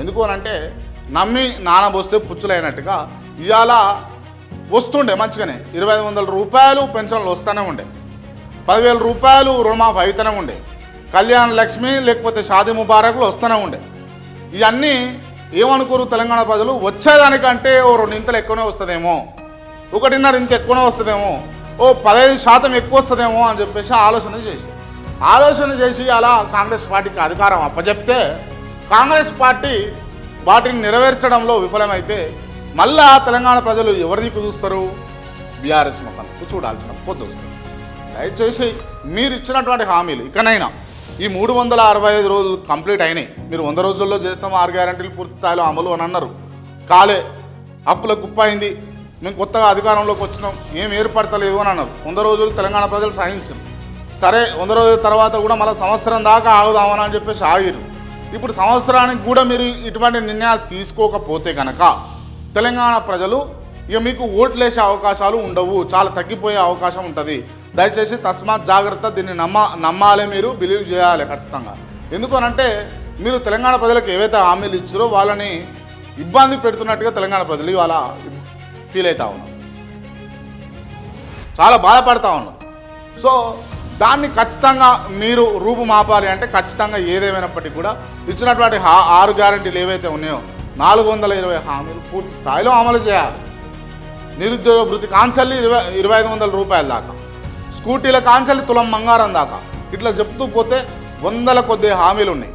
ఎందుకు అని అంటే నమ్మి నానబోస్తే పుచ్చులైనట్టుగా ఇవాళ వస్తుండే మంచిగానే 2500 రూపాయలు పెన్షన్లు వస్తూనే ఉండే, 10,000 రూపాయలు రుణమాఫీ అవుతూనే ఉండే, కళ్యాణ లక్ష్మి లేకపోతే షాదీ ముబారక్లు వస్తూనే ఉండే. ఇవన్నీ ఏమనుకోరు తెలంగాణ ప్రజలు, వచ్చేదానికంటే ఓ 2 ఇంతలు ఎక్కువనే వస్తుందేమో, 1.5 ఇంత ఎక్కువనే వస్తుందేమో, ఓ 15% ఎక్కువ వస్తుందేమో అని చెప్పేసి ఆలోచన చేసి అలా కాంగ్రెస్ పార్టీకి అధికారం అప్పచెప్తే కాంగ్రెస్ పార్టీ వాటిని నెరవేర్చడంలో విఫలమైతే మళ్ళా తెలంగాణ ప్రజలు ఎవరి దిక్కు చూస్తారు? బీఆర్ఎస్ ముఖంకు చూడాల్సిన పొద్దు వస్తుంది. దయచేసి మీరు ఇచ్చినటువంటి హామీలు ఇకనైనా ఈ 365 రోజులు కంప్లీట్ అయినాయి. మీరు 100 రోజుల్లో చేస్తాము 6 గ్యారెంటీలు పూర్తి స్థాయిలో అమలు అని అన్నారు, కాలే, అప్పుల కుప్ప అయింది, మేము కొత్తగా అధికారంలోకి వచ్చినాం, ఏం ఏర్పడతలేదు అని అన్నారు. 100 రోజులు తెలంగాణ ప్రజలు సహించారు. సరే 100 రోజుల తర్వాత కూడా మళ్ళీ సంవత్సరం దాకా ఆగుదామని అని చెప్పేసి ఆగిరు. ఇప్పుడు సంవత్సరానికి కూడా మీరు ఇటువంటి నిర్ణయాలు తీసుకోకపోతే కనుక తెలంగాణ ప్రజలు ఇక మీకు ఓట్లేసే అవకాశాలు ఉండవు, చాలా తగ్గిపోయే అవకాశం ఉంటుంది. దయచేసి తస్మాత్ జాగ్రత్త, దీన్ని నమ్మాలి, మీరు బిలీవ్ చేయాలి ఖచ్చితంగా. ఎందుకు అనంటే మీరు తెలంగాణ ప్రజలకు ఏవైతే హామీలు ఇచ్చారో వాళ్ళని ఇబ్బంది పెడుతున్నట్టుగా తెలంగాణ ప్రజలు ఇవాళ ఫీల్ అవుతూ ఉన్నారు, చాలా బాధపడతా ఉన్నారు. సో దాన్ని ఖచ్చితంగా మీరు రూపుమాపాలి అంటే ఖచ్చితంగా ఏదేమైనప్పటికీ కూడా ఇచ్చినటువంటి 6 గ్యారెంటీలు ఏవైతే ఉన్నాయో 420 హామీలు పూర్తి స్థాయిలో అమలు చేయాలి. నిరుద్యోగ భృతి కాంచల్లి 2500 రూపాయల దాకా, స్కూటీల కాంచల్లి తులం బంగారం దాకా, ఇట్లా చెప్తూ పోతే 100 కొద్ది హామీలు ఉన్నాయి.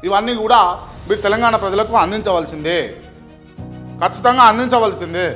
ఇవన్నీ కూడా మీరు తెలంగాణ ప్రజలకు అందించవలసిందే, ఖచ్చితంగా అందించవలసిందే.